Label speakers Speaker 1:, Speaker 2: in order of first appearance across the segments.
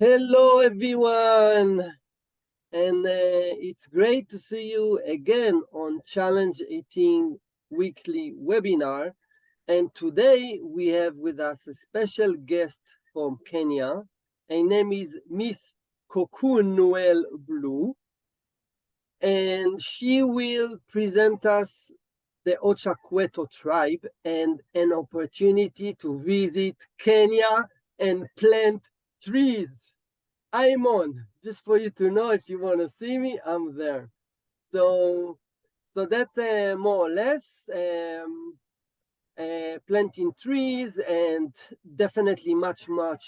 Speaker 1: Hello, everyone, and it's great to see you again on Challenge 18 weekly webinar. And today we have with us a special guest from Kenya. Her name is Miss Cocoon Noel Blue, and she will present us the Ocha Kweto tribe and an opportunity to visit Kenya and plant trees. I'm on, just for you to know. If you want to see me, I'm there. So that's more or less planting trees, and definitely much more.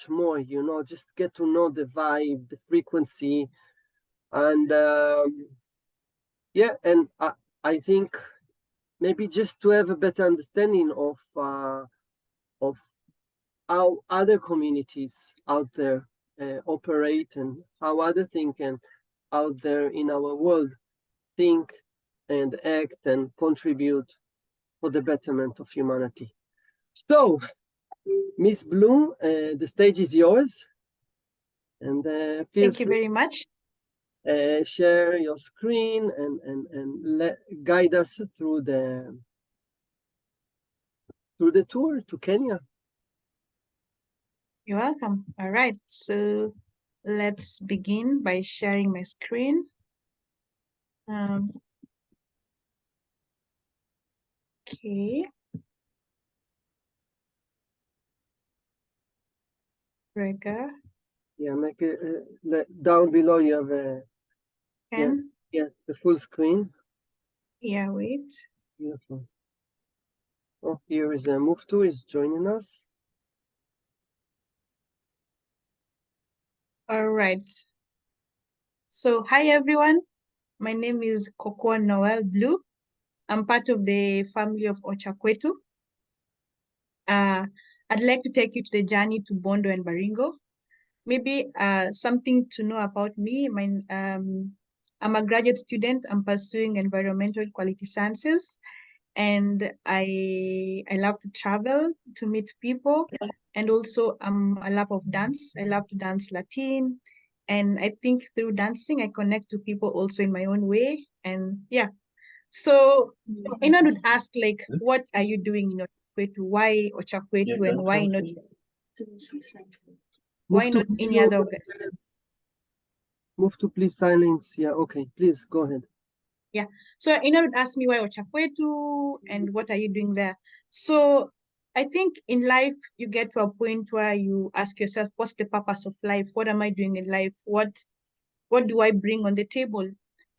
Speaker 1: Just get to know the vibe, the frequency, and yeah. And I think maybe just to have a better understanding of how other communities out there operate, and how other things can out there in our world think and act and contribute for the betterment of humanity. So, Miss Bloom, the stage is yours, and feel
Speaker 2: Thank you very much.
Speaker 1: Share your screen and guide us through the tour to Kenya.
Speaker 2: You're welcome. All right, so let's begin by sharing my screen. Okay. Rega.
Speaker 1: Yeah, make it down below. You have a the full screen.
Speaker 2: Yeah, wait.
Speaker 1: Beautiful. Oh, here is Move to is joining us.
Speaker 2: All right. So hi everyone. My name is Cocoon Noel Blue. I'm part of the family of Ocha Kweto. I'd like to take you to the journey to Bondo and Baringo. Maybe something to know about me. I'm a graduate student. I'm pursuing environmental quality sciences, and I love to travel to meet people, and also I love of dance. I love to dance Latin, and I think through dancing I connect to people also in my own way. And yeah, so anyone would ask like, what are you doing in Ochakwetu? Why Ochakwetu, and why not any other?
Speaker 1: Move to please silence. Yeah, okay, please go ahead.
Speaker 2: Yeah. So anyone would ask me why Ochakwetu and what are you doing there? So I think in life you get to a point where you ask yourself, what's the purpose of life? What am I doing in life? What do I bring on the table?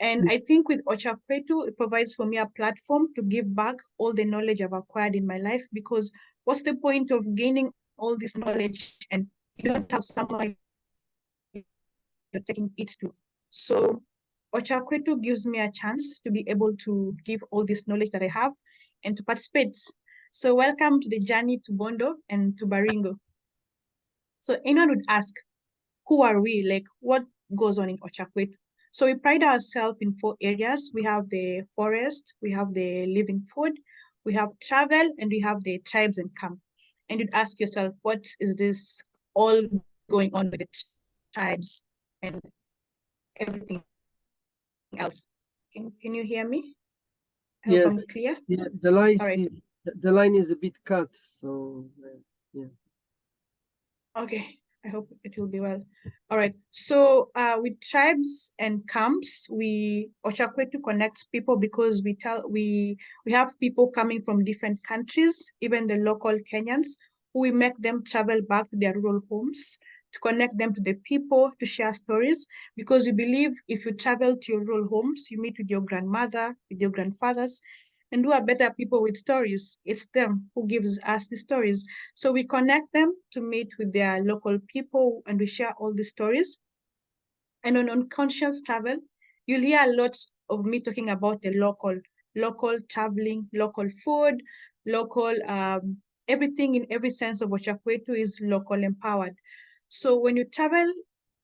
Speaker 2: And I think with Ochakwetu, it provides for me a platform to give back all the knowledge I've acquired in my life, because what's the point of gaining all this knowledge and you don't have somewhere you're taking it to? So Ochakwetu gives me a chance to be able to give all this knowledge that I have and to participate. So welcome to the journey to Bondo and to Baringo. So anyone would ask, who are we? Like, what goes on in Ochakwetu? So we pride ourselves in 4 areas. We have the forest, we have the living food, we have travel, and we have the tribes and camp. And you'd ask yourself, what is this all going on with the tribes and everything else? Can you hear me? I hope I'm clear.
Speaker 1: Yeah, the line is a bit cut, so yeah.
Speaker 2: Okay, I hope it will be well. All right. So with tribes and camps, Ochakwetu connects people because we have people coming from different countries, even the local Kenyans, who we make them travel back to their rural homes to connect them to the people, to share stories, because we believe if you travel to your rural homes, you meet with your grandmother, with your grandfathers, and who are better people with stories. It's them who gives us the stories. So we connect them to meet with their local people, and we share all the stories. And on unconscious travel, you'll hear a lot of me talking about the local traveling, local food, local everything in every sense of Ochakwetu is local empowered. So when you travel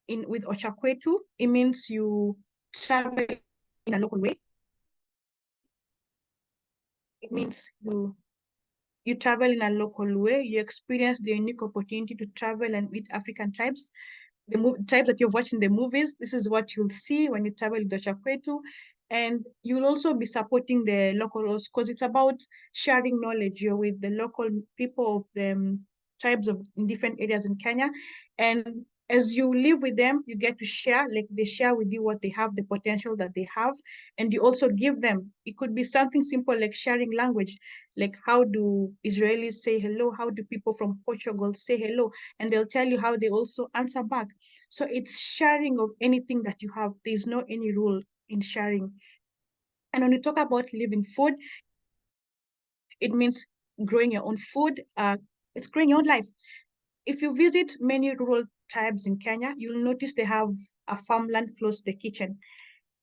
Speaker 2: with Ochakwetu, it means you travel in a local way. It means you travel in a local way, you experience the unique opportunity to travel and meet African tribes. tribes that you've watched in the movies. This is what you'll see when you travel to Kweto. And you'll also be supporting the locals because it's about sharing knowledge. You're with the local people of the tribes of in different areas in Kenya. And as you live with them, you get to share, like they share with you what they have, the potential that they have, and you also give them. It could be something simple like sharing language, like how do Israelis say hello? How do people from Portugal say hello? And they'll tell you how they also answer back. So it's sharing of anything that you have. There's no any rule in sharing. And when you talk about living food, it means growing your own food. It's growing your own life. If you visit many rural tribes in Kenya, you'll notice they have a farmland close to the kitchen.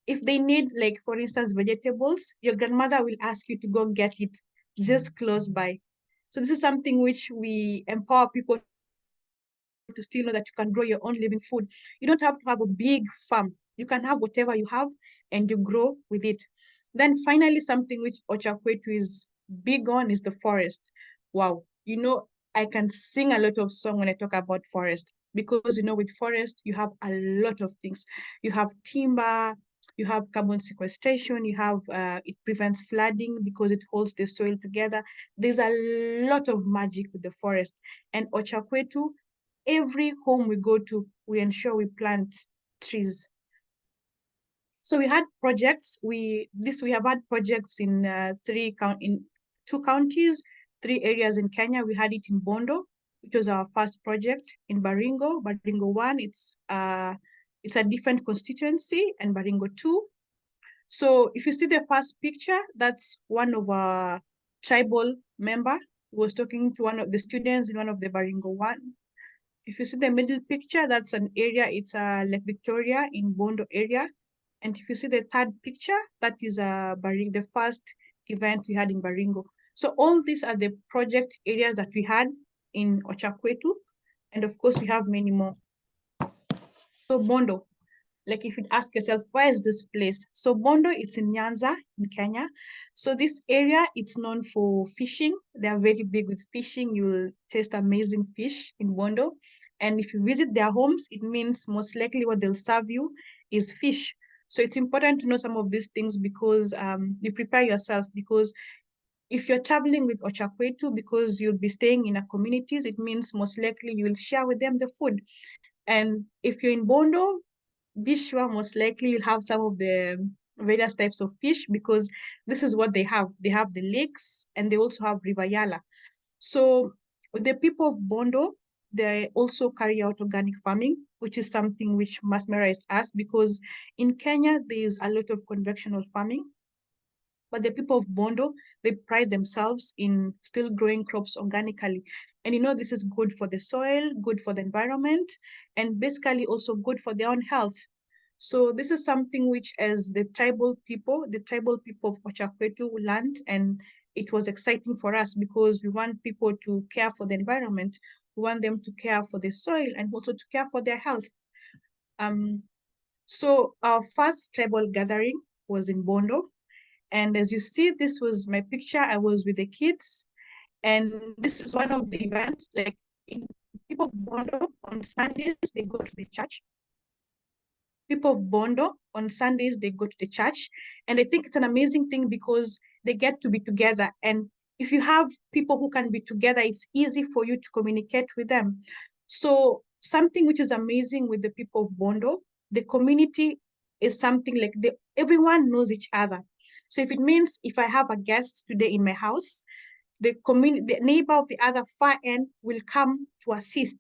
Speaker 2: If they need, like for instance, vegetables, your grandmother will ask you to go get it just close by. So this is something which we empower people to still know that you can grow your own living food. You don't have to have a big farm. You can have whatever you have and you grow with it. Then finally, something which Ochakwetu is big on is the forest. Wow. I can sing a lot of song when I talk about forest because with forest you have a lot of things. You have timber, you have carbon sequestration, you have it prevents flooding because it holds the soil together. There's a lot of magic with the forest. And Ochakwetu, every home we go to, we ensure we plant trees. So we had projects. We have had projects in in 2 counties, 3 areas in Kenya. We had it in Bondo, which was our first project. In Baringo, Baringo one, it's a different constituency, and Baringo two. So if you see the first picture, that's one of our tribal member who was talking to one of the students in one of the Baringo one. If you see the middle picture, that's an area, it's Lake Victoria in Bondo area. And if you see the third picture, that is the first event we had in Baringo. So all these are the project areas that we had in Ochakwetu. And of course, we have many more. So Bondo, like if you ask yourself, where is this place? So Bondo, it's in Nyanza in Kenya. So this area, it's known for fishing. They are very big with fishing. You'll taste amazing fish in Bondo. And if you visit their homes, it means most likely what they'll serve you is fish. So it's important to know some of these things because you prepare yourself, because if you're traveling with Ochakwetu, because you'll be staying in a communities, it means most likely you will share with them the food. And if you're in Bondo, be sure most likely you'll have some of the various types of fish because this is what they have. They have the lakes and they also have River Yala. So the people of Bondo, they also carry out organic farming, which is something which mesmerized us because in Kenya, there is a lot of conventional farming. But the people of Bondo, they pride themselves in still growing crops organically. And this is good for the soil, good for the environment, and basically also good for their own health. So this is something which, as the tribal people of Ochakwetu learned, and it was exciting for us because we want people to care for the environment. We want them to care for the soil and also to care for their health. Um, so our first tribal gathering was in Bondo. And as you see, this was my picture. I was with the kids. And this is one of the events, like in people of Bondo on Sundays, they go to the church. People of Bondo on Sundays, they go to the church. And I think it's an amazing thing because they get to be together. And if you have people who can be together, it's easy for you to communicate with them. So something which is amazing with the people of Bondo, the community is something like everyone knows each other. So if it means if I have a guest today in my house, the neighbor of the other far end will come to assist.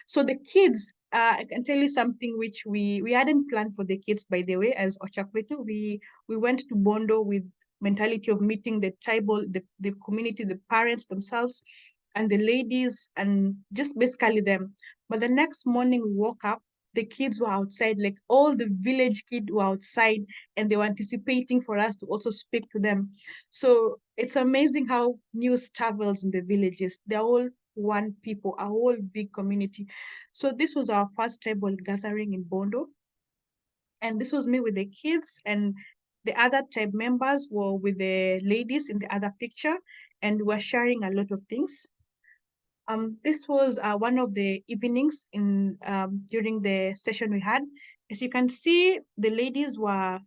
Speaker 2: So the kids, I can tell you something which we hadn't planned for the kids, by the way, as Ochakwetu. We went to Bondo with mentality of meeting the tribal, the community, the parents themselves, and the ladies, and just basically them. But the next morning we woke up, the kids were outside, like all the village kids were outside, and they were anticipating for us to also speak to them. So it's amazing how news travels in the villages. They're all one people, a whole big community. So this was our first tribal gathering in Bondo. And this was me with the kids, and the other tribe members were with the ladies in the other picture, and we're sharing a lot of things. This was one of the evenings in during the session we had. As you can see, the ladies were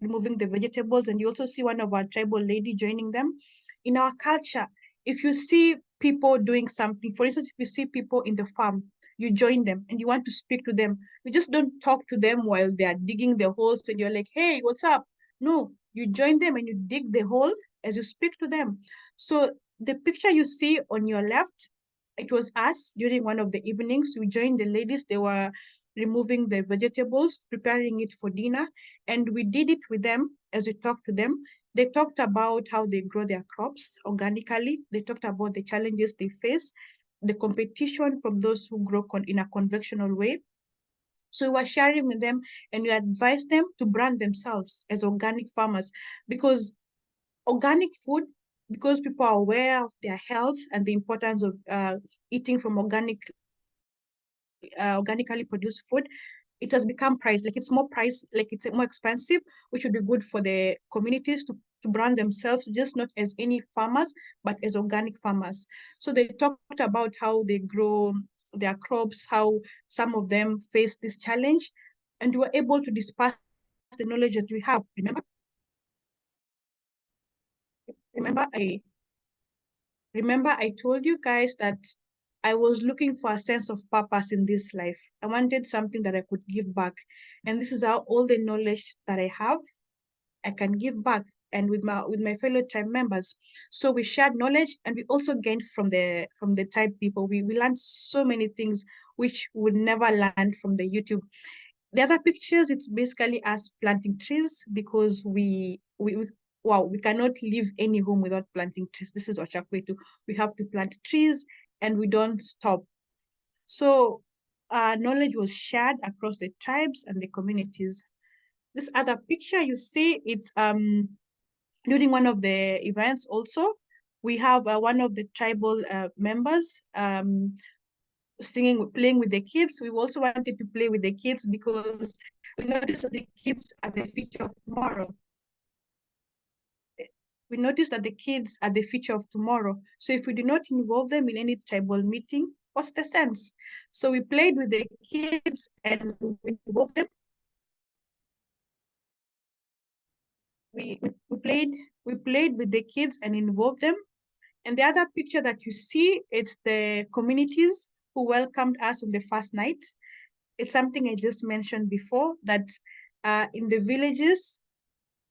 Speaker 2: removing the vegetables, and you also see one of our tribal lady joining them. In our culture, if you see people doing something, for instance, if you see people in the farm, you join them and you want to speak to them. You just don't talk to them while they are digging the holes and you're like, hey, what's up? No, you join them and you dig the hole as you speak to them. So the picture you see on your left, it was us during one of the evenings. We joined the ladies. They were removing the vegetables, preparing it for dinner, and we did it with them as we talked to them. They talked about how they grow their crops organically. They talked about the challenges they face, the competition from those who grow in a conventional way. So we were sharing with them and we advised them to brand themselves as organic farmers, because organic food, because people are aware of their health and the importance of eating from organically produced food, it has become priced. Like it's more price, like it's more expensive, which would be good for the communities to brand themselves, just not as any farmers, but as organic farmers. So they talked about how they grow their crops, how some of them face this challenge, and we were able to disperse the knowledge that we have. Remember, I told you guys that I was looking for a sense of purpose in this life. I wanted something that I could give back. And this is how all the knowledge that I have, I can give back, and with my fellow tribe members. So we shared knowledge and we also gained from the tribe people. We learned so many things which we would never learn from the YouTube. The other pictures, it's basically us planting trees, because we wow, we cannot leave any home without planting trees. This is Ocha Kweto. We have to plant trees and we don't stop. So knowledge was shared across the tribes and the communities. This other picture you see, it's during one of the events also. We have one of the tribal members singing, playing with the kids. We also wanted to play with the kids because we noticed that the kids are the future of tomorrow. We noticed that the kids are the future of tomorrow. So if we do not involve them in any tribal meeting, what's the sense? So we played with the kids and we involved them. We, we played we played with the kids and involved them. And the other picture that you see, it's the communities who welcomed us on the first night. It's something I just mentioned before, that in the villages,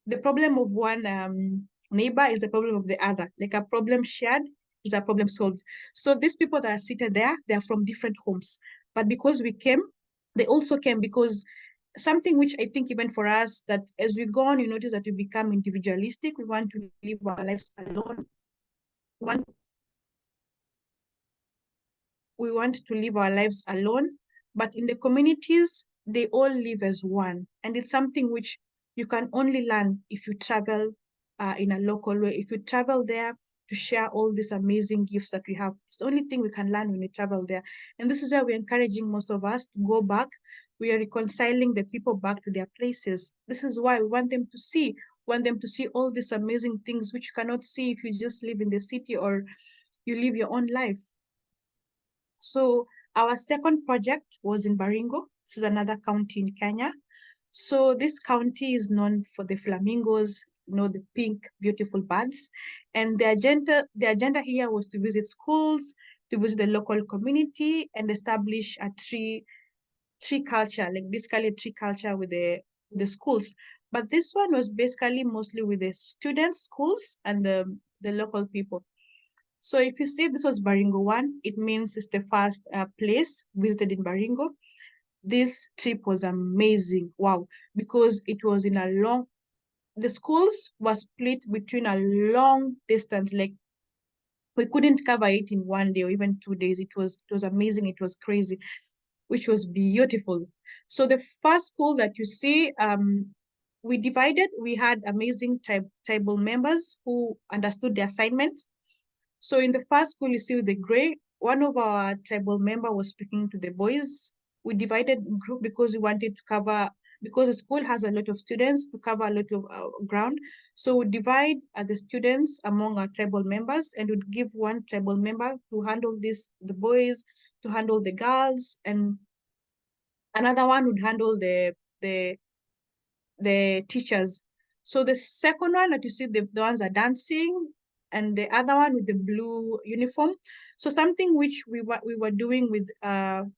Speaker 2: the problem of one neighbor is the problem of the other. Like a problem shared is a problem solved. So these people that are seated there, they are from different homes. But because we came, they also came because something which I think even for us, that as we go on, you notice that we become individualistic. We want to live our lives alone. We want we want to live our lives alone, but in the communities, they all live as one. And it's something which you can only learn if you travel in a local way, if you travel there to share all these amazing gifts that we have. It's the only thing we can learn when we travel there. And this is why we're encouraging most of us to go back. We are reconciling the people back to their places. This is why we want them to see all these amazing things which you cannot see if you just live in the city or you live your own life. So our second project was in Baringo. This is another county in Kenya. So this county is known for the flamingos, the pink, beautiful birds. And the agenda here was to visit schools, to visit the local community, and establish a tree culture, like basically a tree culture with the schools. But this one was basically mostly with the students, schools, and the local people. So if you see this was Baringo 1, it means it's the first place visited in Baringo. This trip was amazing. Wow. Because it was the schools were split between a long distance. Like we couldn't cover it in 1 day or even 2 days. It was amazing. It was crazy, which was beautiful. So the first school that you see, we had amazing tribal members who understood the assignment. So in the first school, you see with the gray, one of our tribal member was speaking to the boys. We divided group because we wanted to cover because the school has a lot of students to cover a lot of ground. So we divide the students among our tribal members, and would give one tribal member to handle the boys, to handle the girls, and another one would handle the teachers. So the second one that you see, the ones are dancing, and the other one with the blue uniform. So something which we were doing with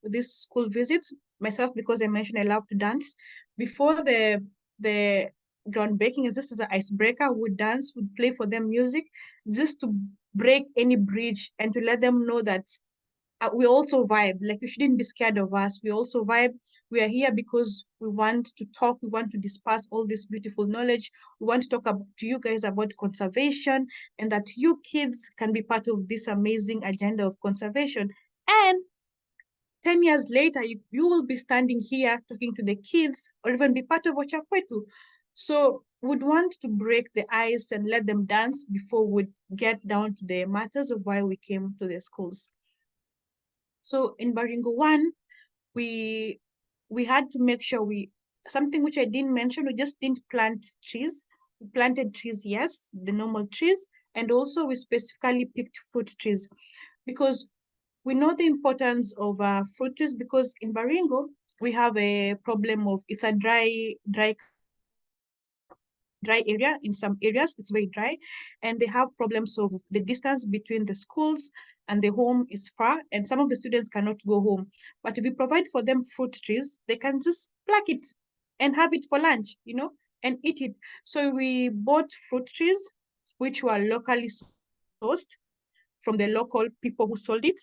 Speaker 2: these school visits, myself, because I mentioned I love to dance. Before the groundbreaking, is this is an icebreaker. Would dance, would play for them music, just to break any bridge and to let them know that we also vibe. Like, you shouldn't be scared of us. We also vibe. We are here because we want to talk. We want to disperse all this beautiful knowledge. We want to talk to you guys about conservation, and that you kids can be part of this amazing agenda of conservation. And 10 years later, you will be standing here talking to the kids, or even be part of Ocha Kweto. So would want to break the ice and let them dance before we get down to the matters of why we came to the schools. So in Baringo 1, we we had to make sure we, something which I didn't mention, we just didn't plant trees. We planted trees, yes, the normal trees, and also we specifically picked fruit trees, because we know the importance of fruit trees, because in Baringo we have a problem of, it's a dry area. In some areas it's very dry, and they have problems of the distance between the schools and the home is far, and some of the students cannot go home. But if we provide for them fruit trees, they can just pluck it and have it for lunch, and eat it. So we bought fruit trees which were locally sourced from the local people who sold it,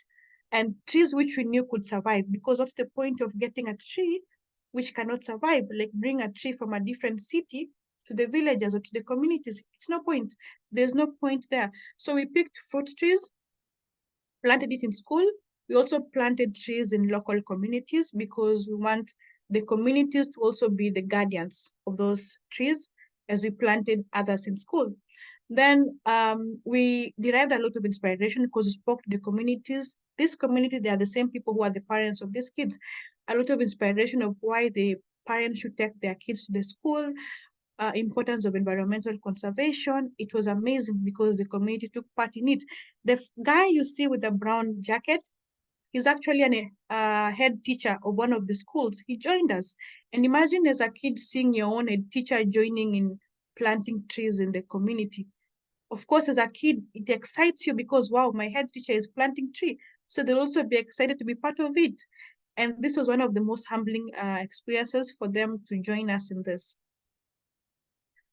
Speaker 2: and trees which we knew could survive. Because what's the point of getting a tree which cannot survive? Like, bring a tree from a different city to the villages or to the communities. It's no point. There's no point there. So we picked fruit trees, planted it in school. We also planted trees in local communities, because we want the communities to also be the guardians of those trees, as we planted others in school. Then we derived a lot of inspiration, because we spoke to the communities. This community, they are the same people who are the parents of these kids. A lot of inspiration of why the parents should take their kids to the school, importance of environmental conservation. It was amazing because the community took part in it. The guy you see with the brown jacket, he's actually a head teacher of one of the schools. He joined us. And imagine, as a kid, seeing your own head teacher joining in planting trees in the community. Of course, as a kid, it excites you because, wow, my head teacher is planting tree. So they'll also be excited to be part of it. And this was one of the most humbling experiences for them to join us in this.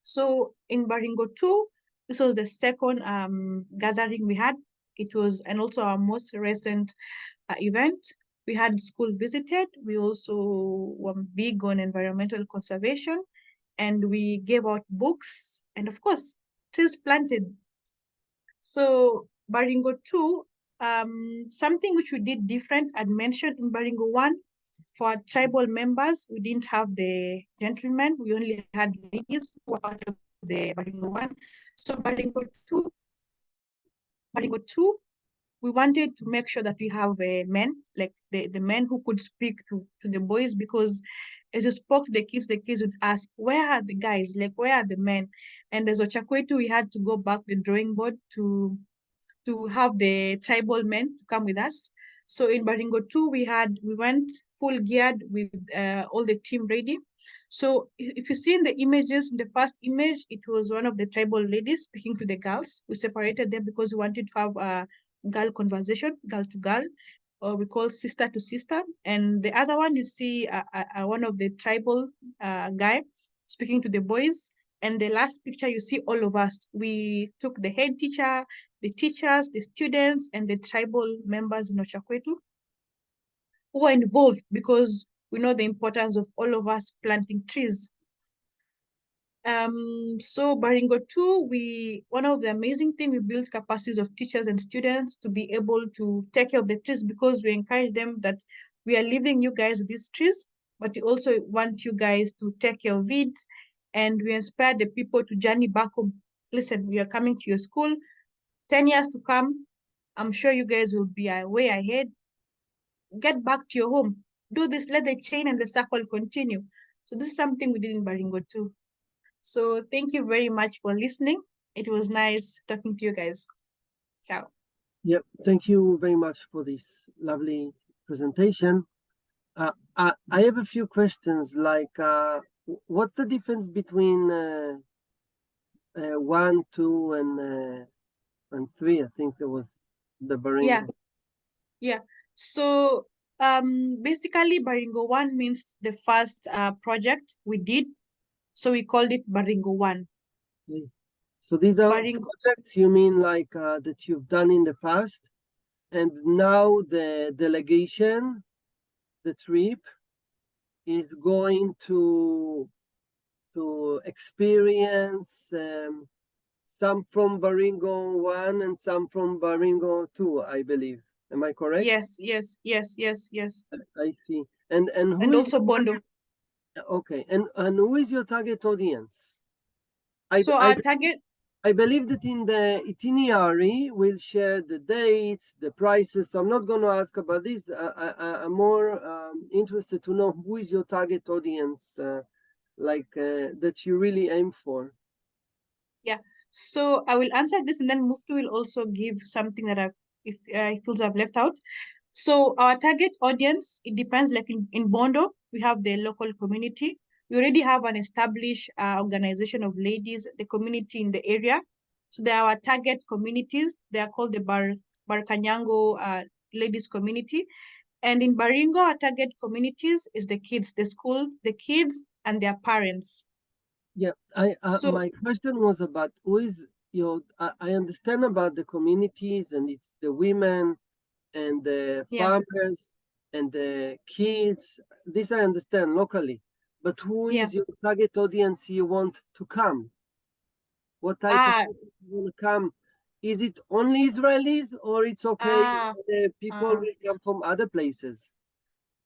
Speaker 2: So in Baringo 2, this was the second gathering we had. It was, and also our most recent event. We had school visited. We also were big on environmental conservation, and we gave out books, and of course, trees planted. So Baringo 2, something which we did different, I'd mentioned in Baringo 1, for our tribal members, we didn't have the gentlemen, we only had ladies who were part of the Baringo 1. So Baringo 2, we wanted to make sure that we have men, like the men who could speak to the boys, because as you spoke to the kids would ask, where are the guys? Like, where are the men? And as Ochakwetu, we had to go back to the drawing board to have the tribal men to come with us. So in Baringo 2, we went full geared with all the team ready. So if you see in the images, in the first image, it was one of the tribal ladies speaking to the girls. We separated them because we wanted to have a girl conversation, girl to girl, or we call sister to sister. And the other one, you see one of the tribal guy speaking to the boys. And the last picture, you see all of us. We took the head teacher, the teachers, the students, and the tribal members in Ochakwetu who were involved, because we know the importance of all of us planting trees. So Baringo 2, one of the amazing things, we built capacities of teachers and students to be able to take care of the trees, because we encourage them that we are leaving you guys with these trees, but we also want you guys to take care of it. And we inspire the people to journey back home. Listen, we are coming to your school, 10 years to come. I'm sure you guys will be way ahead. Get back to your home. Do this, let the chain and the circle continue. So this is something we did in Baringo too. So thank you very much for listening. It was nice talking to you guys. Ciao.
Speaker 1: Yep. Thank you very much for this lovely presentation. I have a few questions. Like, what's the difference between 1, 2, and 3? I think there was the
Speaker 2: Yeah,
Speaker 1: Baringo.
Speaker 2: yeah. So basically Baringo 1 means the first project we did. So we called it Baringo 1.
Speaker 1: Okay. So these are
Speaker 2: Baringo,
Speaker 1: projects you mean like that you've done in the past, and now the delegation, the trip, is going to experience some from Baringo 1 and some from Baringo 2, I believe. Am I correct?
Speaker 2: yes, yes, yes, yes, yes.
Speaker 1: I see. And who
Speaker 2: And
Speaker 1: is
Speaker 2: also
Speaker 1: your
Speaker 2: Bondo.
Speaker 1: okay? And who is your target audience? I
Speaker 2: So
Speaker 1: I
Speaker 2: our target,
Speaker 1: I believe that in the itinerary we'll share the dates, the prices. So I'm not going to ask about this. I'm more interested to know who is your target audience, that you really aim for.
Speaker 2: yeah. So I will answer this and then Muftu will also give something that if he feels I've left out. So our target audience, it depends. Like in Bondo, we have the local community. We already have an established organization of ladies, the community in the area. So they are our target communities. They are called the Barkanyango ladies community. And in Baringo, our target communities is the kids, the school, the kids and their parents.
Speaker 1: Yeah, I
Speaker 2: So
Speaker 1: my question was about who is your. I understand about the communities and it's the women and the
Speaker 2: yeah,
Speaker 1: farmers and the kids. This I understand locally, but who
Speaker 2: yeah.
Speaker 1: is your target audience you want to come? What type of
Speaker 2: Ah,
Speaker 1: people will come? Is it only Israelis or it's okay?
Speaker 2: ah,
Speaker 1: People
Speaker 2: ah,
Speaker 1: will come from other places.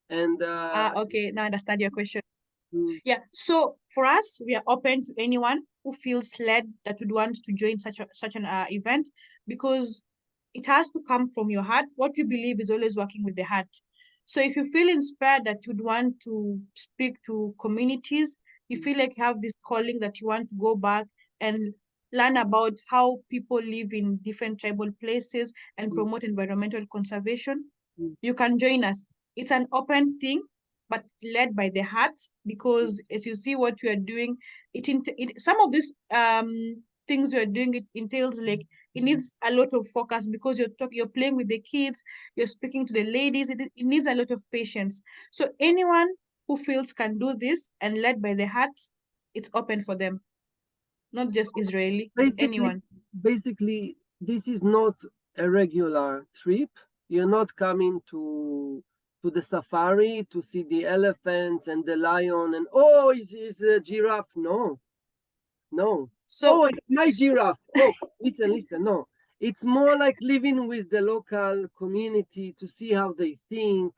Speaker 1: And
Speaker 2: okay. Now I understand your question.
Speaker 1: mm,
Speaker 2: Yeah. So for us, we are open to anyone who feels led that would want to join such an event because it has to come from your heart. What you believe is always working with the heart. So if you feel inspired that you'd want to speak to communities, you feel like you have this calling that you want to go back and learn about how people live in different tribal places and
Speaker 1: mm,
Speaker 2: promote environmental conservation,
Speaker 1: mm,
Speaker 2: you can join us. It's an open thing, but led by the heart,
Speaker 1: mm,
Speaker 2: because as you see what you are doing, some of these things you are doing, it entails like it needs a lot of focus because you're playing with the kids, you're speaking to the ladies. It needs a lot of patience. So anyone who feels can do this and led by the heart, it's open for them, not
Speaker 1: so
Speaker 2: just Israeli,
Speaker 1: basically,
Speaker 2: anyone.
Speaker 1: this is not a regular trip. You're not coming to the safari to see the elephants and the lion and oh, it's a giraffe. No, no.
Speaker 2: So
Speaker 1: Oh, it's my giraffe. Oh, listen. No, it's more like living with the local community to see how they think,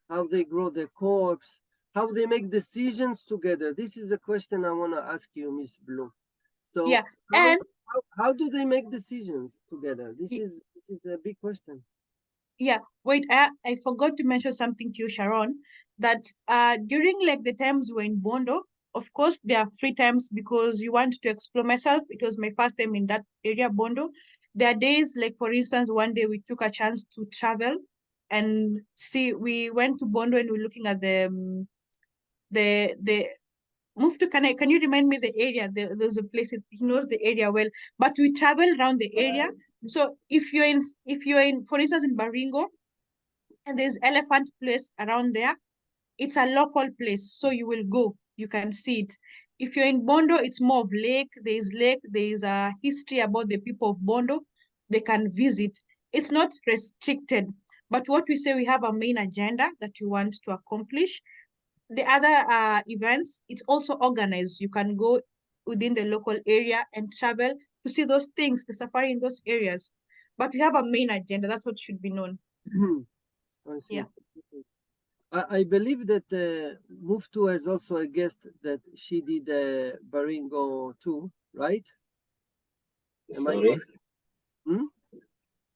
Speaker 1: how they grow their crops, how they make decisions together. This is a question I want to ask you, Miss Blue. So
Speaker 2: yeah,
Speaker 1: how,
Speaker 2: and
Speaker 1: how do they make decisions together? This is a big question.
Speaker 2: yeah, wait, I forgot to mention something to you, Sharon, that during like the times we're in Bondo, of course there are free times because you want to explore. Myself, it was my first time in that area, Bondo. There are days, like for instance, one day we took a chance to travel and see. We went to Bondo and we're looking at the move to. Can you remind me the area? There's a place, he knows the area well, but we travel around the area. So if you're in, for instance, in Baringo, and there's elephant place around there, it's a local place, so you will go, you can see it. If you're in Bondo, it's more of lake, there's a history about the people of Bondo, they can visit. It's not restricted, but what we say, we have a main agenda that you want to accomplish. The other events, it's also organized. You can go within the local area and travel to see those things, the safari in those areas, but we have a main agenda. That's what should be known.
Speaker 1: I
Speaker 2: Yeah.
Speaker 1: see. I believe that Muftu has also a guest that she did Baringo too, right? Am I
Speaker 3: Sorry,
Speaker 1: correct? Hmm?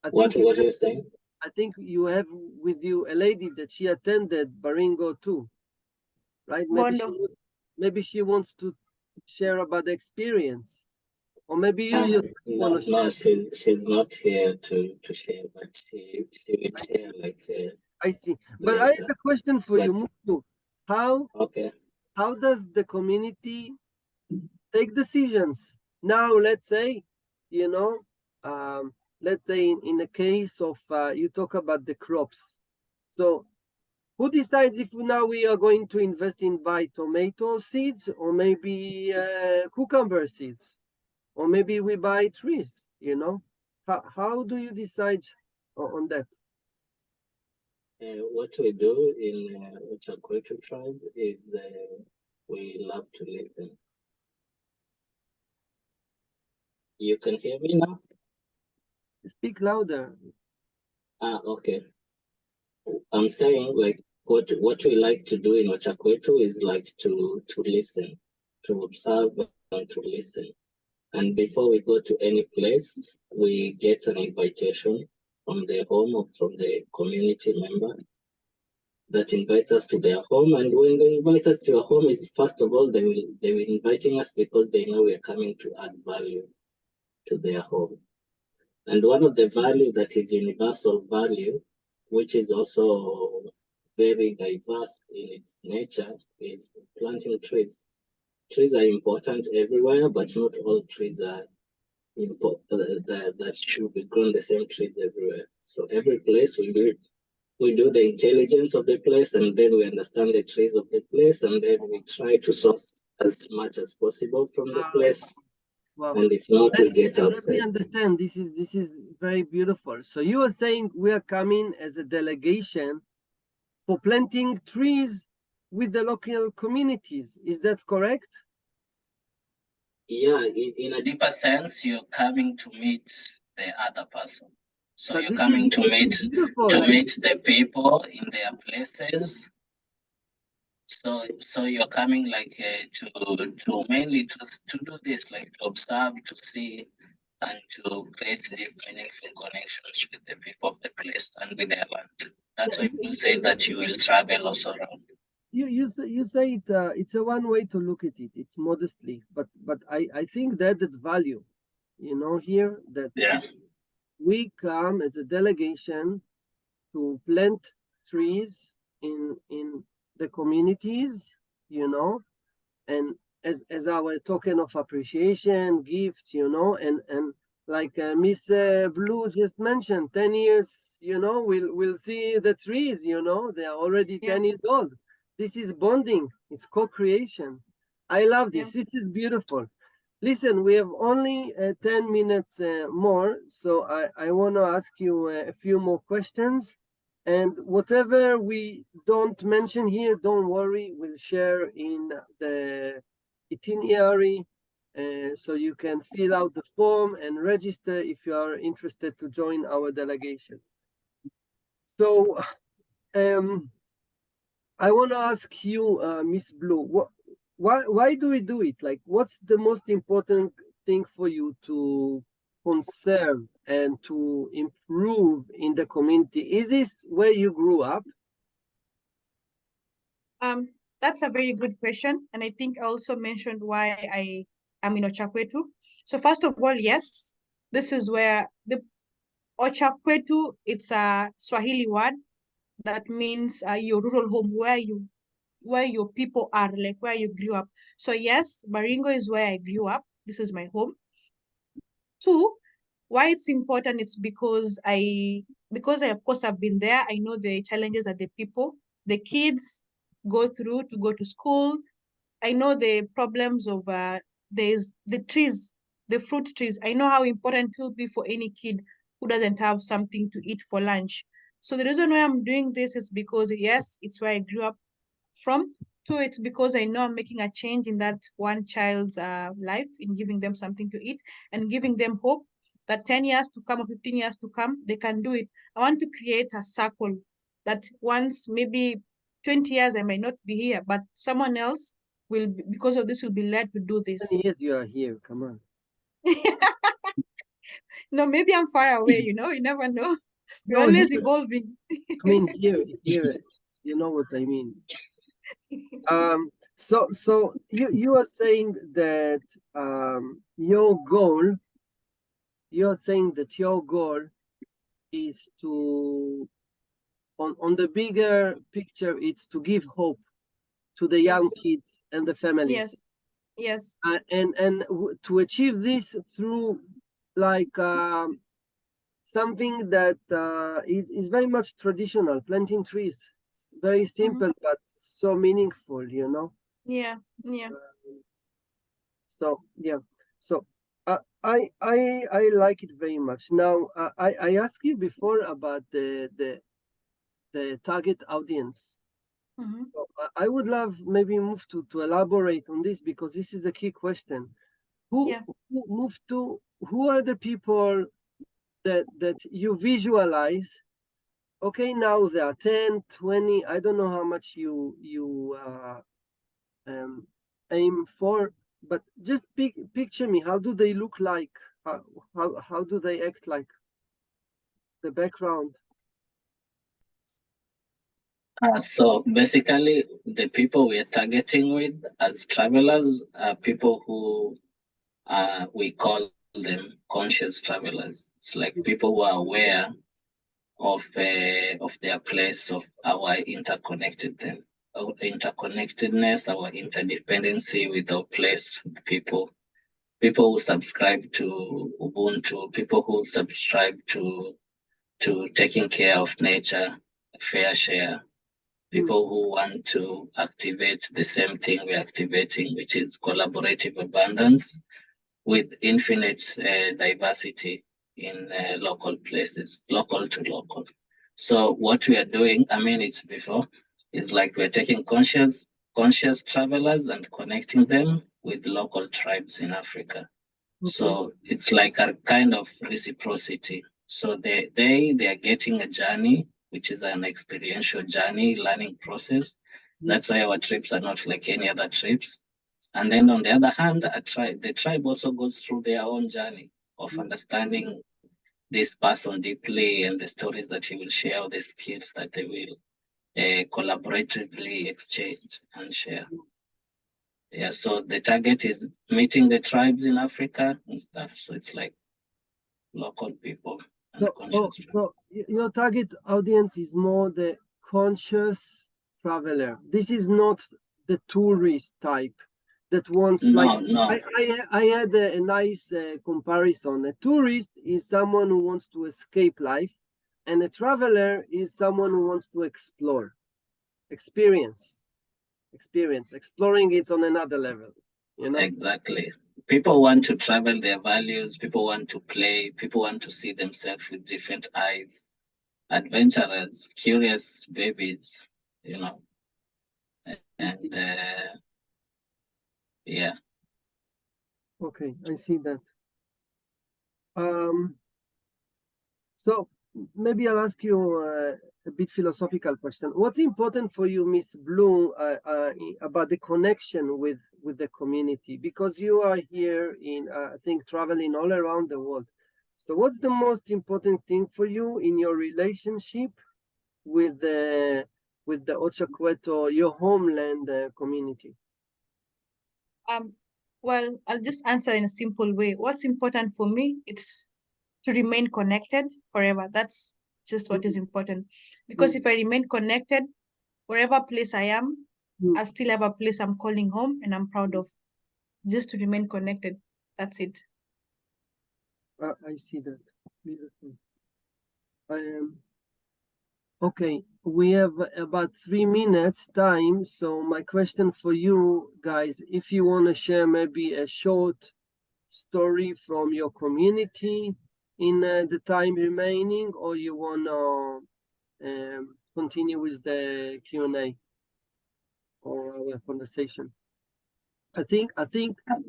Speaker 1: I
Speaker 3: what
Speaker 1: think you
Speaker 3: what you saying?
Speaker 1: I think you have with you a lady that she attended Baringo too, right? Maybe she
Speaker 2: Bondo.
Speaker 1: would. Maybe she wants to share about the experience, or maybe you
Speaker 3: No,
Speaker 1: want to share.
Speaker 3: she's not here to share, but she will
Speaker 1: I
Speaker 3: share
Speaker 1: see.
Speaker 3: like
Speaker 1: I see. But I have
Speaker 3: later.
Speaker 1: a question for
Speaker 3: But
Speaker 1: you, Mutlu. How
Speaker 3: okay,
Speaker 1: how does the community take decisions? Now, let's say, you know, let's say in the case of you talk about the crops. So who decides if now we are going to invest in buy tomato seeds or maybe cucumber seeds? Or maybe we buy trees, you know? How do you decide on that?
Speaker 3: what we do in Ocha Kweto tribe is we love to listen. You can hear me now?
Speaker 1: Speak louder.
Speaker 3: Okay. I'm saying like what we like to do in Ocha Kweto is like to listen, to observe and to listen. And before we go to any place, we get an invitation from the home or from the community member that invites us to their home. And when they invite us to a home, is first of all they will inviting us because they know we are coming to add value to their home. And one of the value that is universal value, which is also very diverse in its nature, is planting trees. Trees are important everywhere, but not all trees are that should be grown the same trees everywhere. So every place we do the intelligence of the place, and then we understand the trees of the place, and then we try to source as much as possible from the place.
Speaker 1: Wow.
Speaker 3: And if not, we get
Speaker 1: Let me
Speaker 3: outside.
Speaker 1: understand. This is very beautiful. So you are saying we are coming as a delegation for planting trees with the local communities. Is that correct?
Speaker 3: Yeah, in a deeper sense, you're coming to meet the other person. So
Speaker 1: But
Speaker 3: you're coming to
Speaker 1: this
Speaker 3: meet
Speaker 1: is beautiful.
Speaker 3: the people in their places. So you're coming like to mainly to do this, like to observe, to see, and to create deep, meaningful connections with the people of the place and with their land. That's why people say that you will travel also around.
Speaker 1: You say it. It's a one way to look at it. It's modestly, but I think that value, here that
Speaker 3: Yeah.
Speaker 1: we come as a delegation to plant trees in the communities, and as our token of appreciation, gifts, and like Miss Blue just mentioned, 10 years, we'll see the trees, they are already 10 years old. This is bonding, it's co-creation. I love this. This is beautiful. Listen, we have only 10 minutes more, so I want to ask you a few more questions. And whatever we don't mention here, don't worry, we'll share in the itinerary, so you can fill out the form and register if you are interested to join our delegation. So I want to ask you, Miss Blue, why do we do it? Like, what's the most important thing for you to conserve and to improve in the community? Is this where you grew up?
Speaker 2: That's a very good question. And I think I also mentioned why I am in Ocha Kweto. So first of all, yes, this is where the Ocha Kweto, it's a Swahili word that means your rural home, where your people are, like where you grew up. So yes, Baringo is where I grew up. This is my home. Two, why it's important, it's because I of course have been there. I know the challenges that the people, the kids go through to go to school. I know the problems of there's the trees, the fruit trees. I know how important it will be for any kid who doesn't have something to eat for lunch. So the reason why I'm doing this is because yes, it's where I grew up from. Two, it's because I know I'm making a change in that one child's life, in giving them something to eat and giving them hope that 10 years to come or 15 years to come, they can do it. I want to create a circle that once maybe 20 years I might not be here, but someone else will, because of this, will be led to do this.
Speaker 1: 10 years you are here, come on.
Speaker 2: No, maybe I'm far away, you never know. We're
Speaker 1: No,
Speaker 2: always
Speaker 1: here,
Speaker 2: evolving.
Speaker 1: I mean, here, you know what I mean. So you are saying that your goal. You are saying that your goal is to, on the bigger picture, it's to give hope to the young
Speaker 2: Yes.
Speaker 1: kids and the families.
Speaker 2: Yes. Yes.
Speaker 1: And to achieve this through like something that is very much traditional, planting trees. It's very simple, but so meaningful, you know.
Speaker 2: Yeah. Yeah.
Speaker 1: So yeah, so I like it very much. Now I asked you before about the target audience. So I would love maybe move to elaborate on this, because this is a key question.
Speaker 2: Yeah.
Speaker 1: Who are the people that you visualize? Okay, now there are 10, 20, I don't know how much you um, aim for, but just picture me. How do they look like? How do they act like? The background.
Speaker 3: So basically, the people we are targeting with as travelers are people who we call them conscious travelers. It's like people who are aware of their place, of our interconnectedness, our interdependency with our place, people who subscribe to Ubuntu, people who subscribe to taking care of nature, fair share, people who want to activate the same thing we're activating, which is collaborative abundance with infinite diversity in local places, local to local. So what we are doing, I mean it before, is like we're taking conscious travelers and connecting them with local tribes in Africa.
Speaker 1: Okay.
Speaker 3: So it's like a kind of reciprocity. So they are getting a journey, which is an experiential journey, learning process. That's why our trips are not like any other trips. And then on the other hand, the tribe also goes through their own journey of understanding this person deeply and the stories that he will share, or the skills that they will collaboratively exchange and share. Yeah, so the target is meeting the tribes in Africa and stuff. So it's like local people and conscious.
Speaker 1: So your target audience is more the conscious traveler. This is not the tourist type that wants like.
Speaker 3: No.
Speaker 1: I had a nice comparison. A tourist is someone who wants to escape life, and a traveler is someone who wants to explore, experience. Exploring it on another level, you know.
Speaker 3: Exactly. People want to travel their values, people want to play, people want to see themselves with different eyes, adventurers, curious babies, you know. And yeah.
Speaker 1: Okay, I see that. So maybe I'll ask you a bit philosophical question. What's important for you, Miss Blue, about the connection with the community? Because you are here in, I think, traveling all around the world. So what's the most important thing for you in your relationship with the Ocha Kweto, your homeland community?
Speaker 2: Well, I'll just answer in a simple way. What's important for me, it's to remain connected forever. That's just what is important. Because if I remain connected, wherever place I am, I still have a place I'm calling home and I'm proud of. Just to remain connected. That's it.
Speaker 1: I see that. Beautiful. Okay, we have about 3 minutes time. So my question for you guys, if you want to share maybe a short story from your community in the time remaining, or you want to continue with the Q&A or our conversation. I think.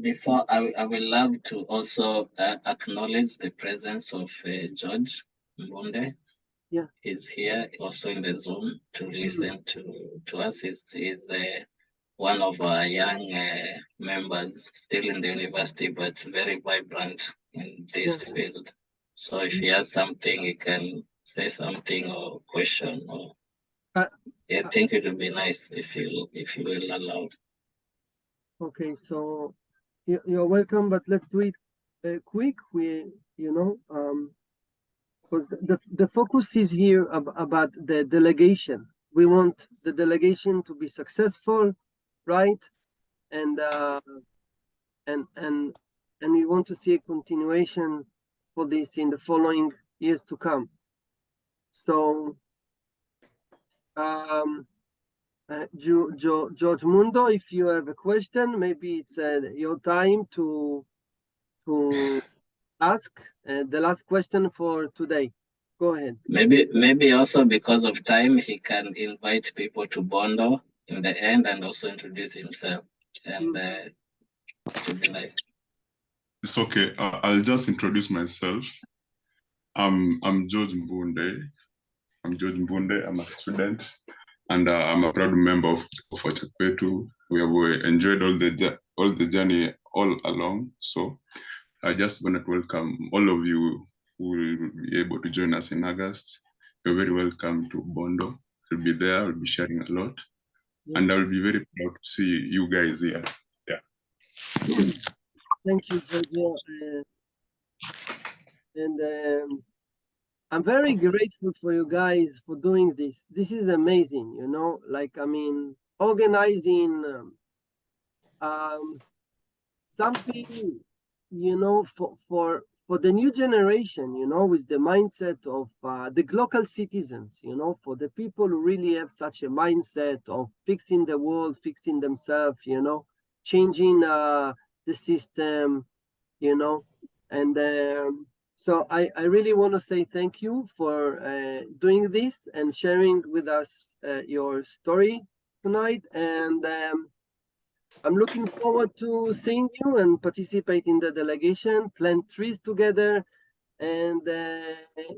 Speaker 3: Before, I will love to also acknowledge the presence of George Mbonde.
Speaker 1: Yeah.
Speaker 3: He's here also in the Zoom to listen to us. He's one of our young members, still in the university, but very vibrant in this field. So if he has something, he can say something or question. Or I think it would be nice if you will allow.
Speaker 1: Okay, so you're welcome, but let's do it quick. Because the focus is here about the delegation. We want the delegation to be successful, right? And and we want to see a continuation for this in the following years to come. So, George Mundo, if you have a question, maybe it's your time to ask the last question for today. Go ahead.
Speaker 3: Maybe also because of time, he can invite people to Bondo in the end and also introduce himself, and it would be nice.
Speaker 4: It's okay. I'll just introduce myself. I'm George Mbunde. I'm a student, and I'm a proud member of Ocha Kweto. We have enjoyed all the journey all along. So I just want to welcome all of you who will be able to join us in August. You're very welcome to Bondo. I'll be there. I'll be sharing a lot, and I'll be very proud to see you guys here. Yeah.
Speaker 1: Thank you, Giorgio. And I'm very grateful for you guys for doing this. This is amazing, you know. Like, I mean, organizing something, you know, for the new generation, you know, with the mindset of the local citizens, you know, for the people who really have such a mindset of fixing the world, fixing themselves, you know, changing the system, you know. And so I really want to say thank you for doing this and sharing with us your story tonight. And I'm looking forward to seeing you and participate in the delegation, plant trees together. And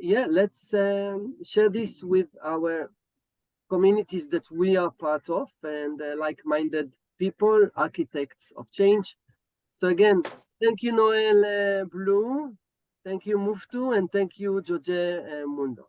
Speaker 1: yeah, let's share this with our communities that we are part of and like-minded people, architects of change. So again, thank you, Noel Blue. Thank you, Muftu, and thank you, George Mundo.